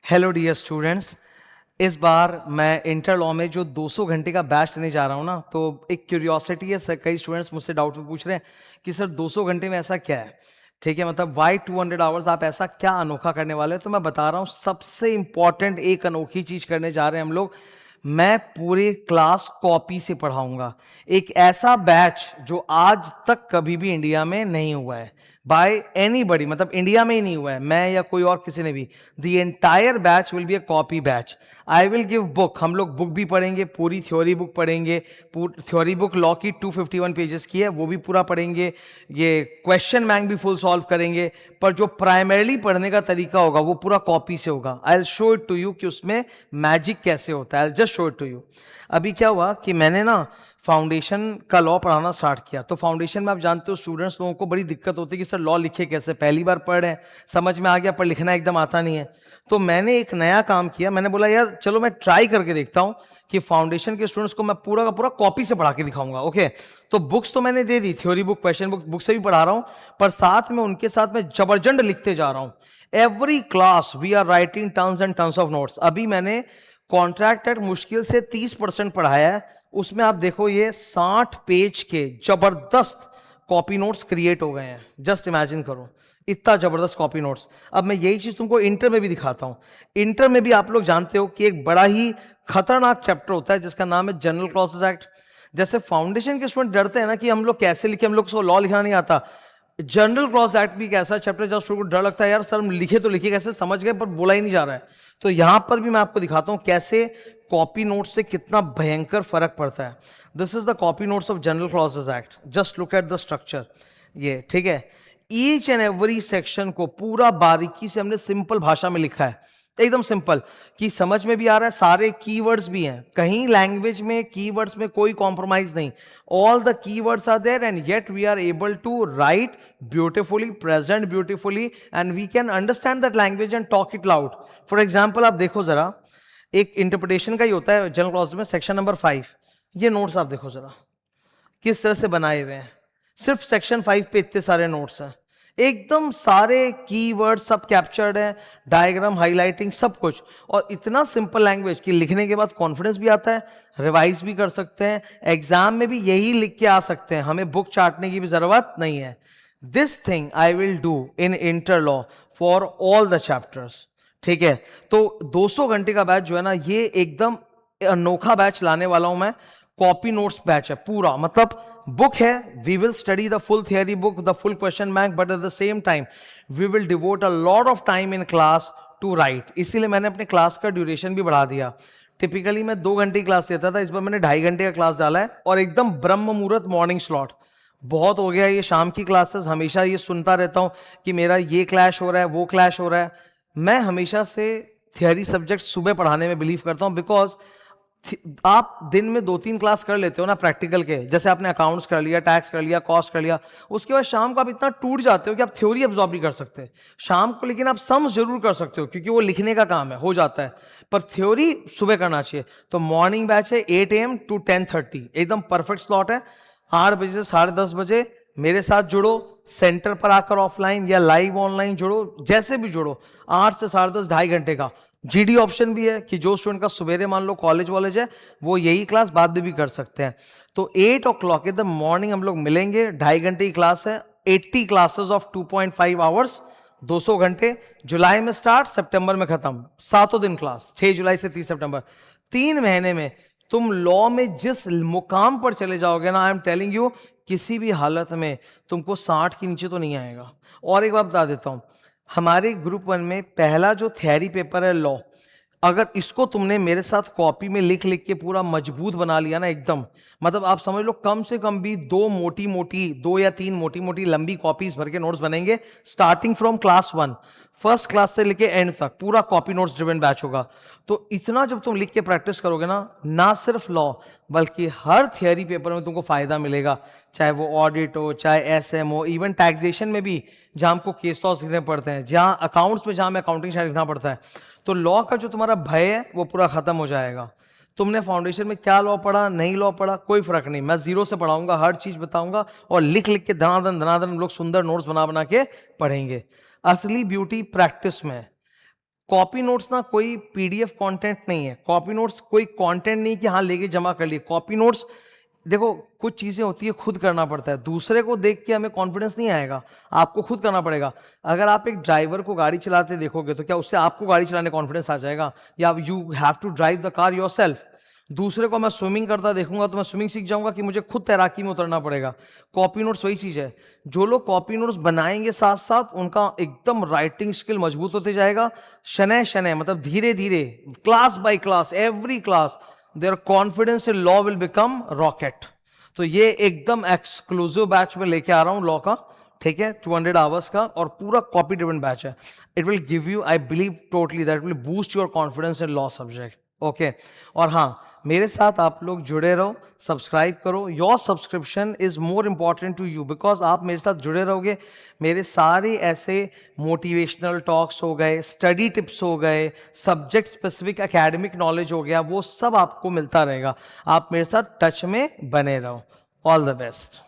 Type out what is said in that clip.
Hello dear students. इस बार मैं inter law में जो 200 घंटे का बैच लेने जा रहा हूँ ना, तो एक क्यूरियोसिटी है सर, कई स्टूडेंट्स मुझसे डाउट पूछ रहे हैं कि सर 200 घंटे में ऐसा क्या है। ठीक है, मतलब वाई 200 आवर्स, आप ऐसा क्या अनोखा करने वाले हैं? तो मैं बता रहा हूँ, सबसे इंपॉर्टेंट एक अनोखी चीज करने जा रहे हैं हम लोग। मैं पूरे क्लास कॉपी से पढ़ाऊंगा। एक ऐसा बैच जो आज तक कभी भी इंडिया में नहीं हुआ है बाय एनीबडी, मतलब इंडिया में ही नहीं हुआ है, मैं या कोई और किसी ने भी। The entire batch will be a copy batch. I will give book, हम लोग बुक भी पढ़ेंगे, पूरी थ्योरी बुक पढ़ेंगे। थ्योरी बुक लॉ की 251 पेजेस की है, वो भी पूरा पढ़ेंगे। ये क्वेश्चन बैंक भी फुल सॉल्व करेंगे। पर जो प्राइमरीली पढ़ने का तरीका होगा वो पूरा कॉपी से होगा। I will show it to you कि उसमें मैजिक कैसे होता है। I just show it to you. अभी क्या हुआ कि मैंने ना फाउंडेशन का लॉ पढ़ाना स्टार्ट किया। तो फाउंडेशन में आप जानते हो स्टूडेंट्स लोगों को बड़ी दिक्कत होती है कि सर लॉ लिखे कैसे, पहली बार पढ़ रहे हैं, समझ में आ गया पर लिखना एकदम आता नहीं है। तो मैंने एक नया काम किया, मैंने बोला यार चलो मैं ट्राई करके देखता हूं कि फाउंडेशन के स्टूडेंट्स को मैं पूरा का पूरा कॉपी से पढ़ा के दिखाऊंगा। ओके, तो बुक्स तो मैंने दे दी, थ्योरी बुक, क्वेश्चन बुक से भी पढ़ा रहा हूं, पर साथ में उनके साथ में जबरदस्त लिखते जा रहा हूं। Every class we are writing tons and tons of notes. अभी मैंने कॉन्ट्रैक्टेड मुश्किल से 30% पढ़ाया है, उसमें आप देखो ये 60 पेज के जबरदस्त कॉपी नोट्स क्रिएट हो गए हैं। जस्ट इमेजिन करो, इतना जबरदस्त कॉपी नोट्स। अब मैं यही चीज तुमको इंटर में भी दिखाता हूं। इंटर में भी आप लोग जानते हो कि एक बड़ा ही खतरनाक चैप्टर होता है जिसका नाम है जनरल क्लॉसेस एक्ट। जैसे फाउंडेशन के स्टूडेंट डरते हैं ना कि हम लोग कैसे लिखे, हम लोग को लॉ लिखना नहीं आता। जनरल क्लॉज एक्ट भी एक ऐसा चैप्टर जब स्टूडेंट को डर लगता है यार सर हम लिखे तो लिखे कैसे, समझ गए पर बोला ही नहीं जा रहा है। तो यहां पर भी मैं आपको दिखाता हूं कैसे कॉपी नोट से कितना भयंकर फर्क पड़ता है। This is the copy notes of general clauses act. Just look at the structure. ये ठीक है, ईच एंड एवरी सेक्शन को पूरा बारीकी से हमने सिंपल भाषा में लिखा है, एकदम सिंपल कि समझ में भी आ रहा है। सारे कीवर्ड्स भी हैं, कहीं लैंग्वेज में कीवर्ड्स में कोई कॉम्प्रोमाइज नहीं। All the keywords are there and yet we are able to write beautifully, present beautifully, and we can understand that language and talk it loud. For example आप देखो जरा, एक इंटरप्रिटेशन का ही होता है जनरल क्लॉज में, सेक्शन नंबर 5। ये नोट्स आप देखो जरा किस तरह से बनाए हुए हैं। सिर्फ सेक्शन 5 पे इतने सारे नोट्स हैं, एकदम सारे कीवर्ड सब कैप्चर्ड है, डायग्राम, हाइलाइटिंग, सब कुछ। और इतना सिंपल लैंग्वेज कि लिखने के बाद कॉन्फिडेंस भी आता है, रिवाइज भी कर सकते हैं, एग्जाम में भी यही लिख के आ सकते हैं, हमें बुक चाटने की भी जरूरत नहीं है। This thing I will do in inter law for all the chapters. ठीक है, तो 200 घंटे का बैच जो है ना, ये एकदम अनोखा बैच लाने वाला हूं मैं। कॉपी नोट्स बैच है पूरा, मतलब बुक है, we will study the full theory book, the full question bank, but at the same time we will devote a lot of time in class to write. इसीलिए मैंने अपने class का duration भी बढ़ा दिया। टिपिकली मैं 2 घंटे की क्लास लेता था, इस बार मैंने 2.5 घंटे का क्लास डाला है, और एकदम ब्रह्म मुहूर्त मॉर्निंग स्लॉट। बहुत हो गया ये शाम की क्लासेस, हमेशा ये सुनता रहता हूं कि मेरा ये क्लैश हो रहा है, वो क्लैश हो रहा है। मैं हमेशा से थियरी सब्जेक्ट सुबह पढ़ाने में बिलीव करता हूं, बिकॉज आप दिन में 2-3 क्लास कर लेते हो ना प्रैक्टिकल के, जैसे आपने अकाउंट्स कर लिया, टैक्स कर लिया, कॉस्ट कर लिया, उसके बाद शाम को आप इतना टूट जाते हो कि आप थ्योरी अब्सॉर्ब नहीं कर सकते शाम को। लेकिन आप सम्स जरूर कर सकते हो क्योंकि वो लिखने का काम है, हो जाता है, पर थ्योरी सुबह करना चाहिए। तो मॉर्निंग बैच है 8 AM to 10:30, एकदम परफेक्ट स्लॉट है। 8 बजे से 10:30 बजे मेरे साथ जुड़ो, सेंटर पर आकर ऑफलाइन या लाइव ऑनलाइन जुड़ो, जैसे भी जुड़ो। 8 से 10:30, 2.5 घंटे का जीडी ऑप्शन भी है कि जो स्टूडेंट का सवेरे मान लो कॉलेज वॉलेज है वो यही क्लास बाद में भी कर सकते हैं। तो 8 o'clock इन द मॉर्निंग हम लोग मिलेंगे, 2.5 घंटे की क्लास है, 80 क्लासेस ऑफ 2.5 आवर्स, 200 घंटे। जुलाई में स्टार्ट, सितंबर में खत्म, 7 दिन क्लास, 6 जुलाई से 30 सितंबर। 3 महीने में तुम लॉ में जिस मुकाम पर चले जाओगे ना, आई एम टेलिंग यू, किसी भी हालत में तुमको 60 के नीचे तो नहीं आएगा। और एक बात बता देता हूं, हमारे ग्रुप 1 में पहला जो थियरी पेपर है लॉ, अगर इसको तुमने मेरे साथ कॉपी में लिख लिख के पूरा मजबूत बना लिया ना एकदम, मतलब आप समझ लो कम से कम भी 2 या 3 मोटी मोटी लंबी कॉपीज भर के नोट्स बनेंगे, starting from class 1, first class से लेके एंड तक पूरा कॉपी नोट्स ड्रिवन बैच होगा। तो इतना जब तुम लिख के प्रैक्टिस करोगे ना सिर्फ लॉ बल्कि हर थियरी पेपर में तुमको फायदा मिलेगा, चाहे वो ऑडिट हो, चाहे एसएम हो, इवन टैक्सेशन में भी जहां हमको केस लॉस लिखने पड़ते हैं, जहां अकाउंट्स में जहां हमें अकाउंटिंग शायद लिखना पड़ता है। तो लॉ का जो तुम्हारा भय है वो पूरा खत्म हो जाएगा। तुमने फाउंडेशन में क्या लॉ पढ़ा, नहीं लॉ पढ़ा, कोई फर्क नहीं, मैं जीरो से पढ़ाऊंगा, हर चीज बताऊंगा, और लिख लिख के धनाधन धनाधन हम लोग सुंदर नोट्स बना बना के पढ़ेंगे। असली ब्यूटी प्रैक्टिस में है। कॉपी नोट्स ना कोई पीडीएफ कंटेंट नहीं है, कॉपी नोट्स कोई कंटेंट नहीं कि हाँ लेके जमा कर लिए। कॉपी नोट्स देखो कुछ चीजें होती है खुद करना पड़ता है, दूसरे को देख के हमें कॉन्फिडेंस नहीं आएगा, आपको खुद करना पड़ेगा। अगर आप एक ड्राइवर को गाड़ी चलाते देखोगे तो क्या उससे आपको गाड़ी चलाने कॉन्फिडेंस आ जाएगा? या you have to drive the car yourself. दूसरे को मैं स्विमिंग करता देखूंगा तो मैं स्विमिंग सीख जाऊंगा कि मुझे खुद तैराकी में उतरना पड़ेगा। कॉपी नोट्स वही चीज है, जो लोग कॉपी नोट्स बनाएंगे साथ साथ उनका एकदम राइटिंग स्किल मजबूत होते जाएगा, शनै शनै मतलब धीरे धीरे, class by class, every class there confidence in law will become rocket. तो ये एकदम एक्सक्लूसिव बैच में लेके आ रहा हूं लॉ का, ठीक है, 200 आवर्स का, और पूरा कॉपी ड्रिवन बैच है। It will give you, I believe totally that will boost your confidence in law subject. Okay, और हाँ मेरे साथ आप लोग जुड़े रहो, सब्सक्राइब करो। Your subscription is more important to you because आप मेरे साथ जुड़े रहोगे, मेरे सारे ऐसे मोटिवेशनल टॉक्स हो गए, स्टडी टिप्स हो गए, सब्जेक्ट स्पेसिफिक एकेडमिक नॉलेज हो गया, वो सब आपको मिलता रहेगा। आप मेरे साथ टच में बने रहो। All the best.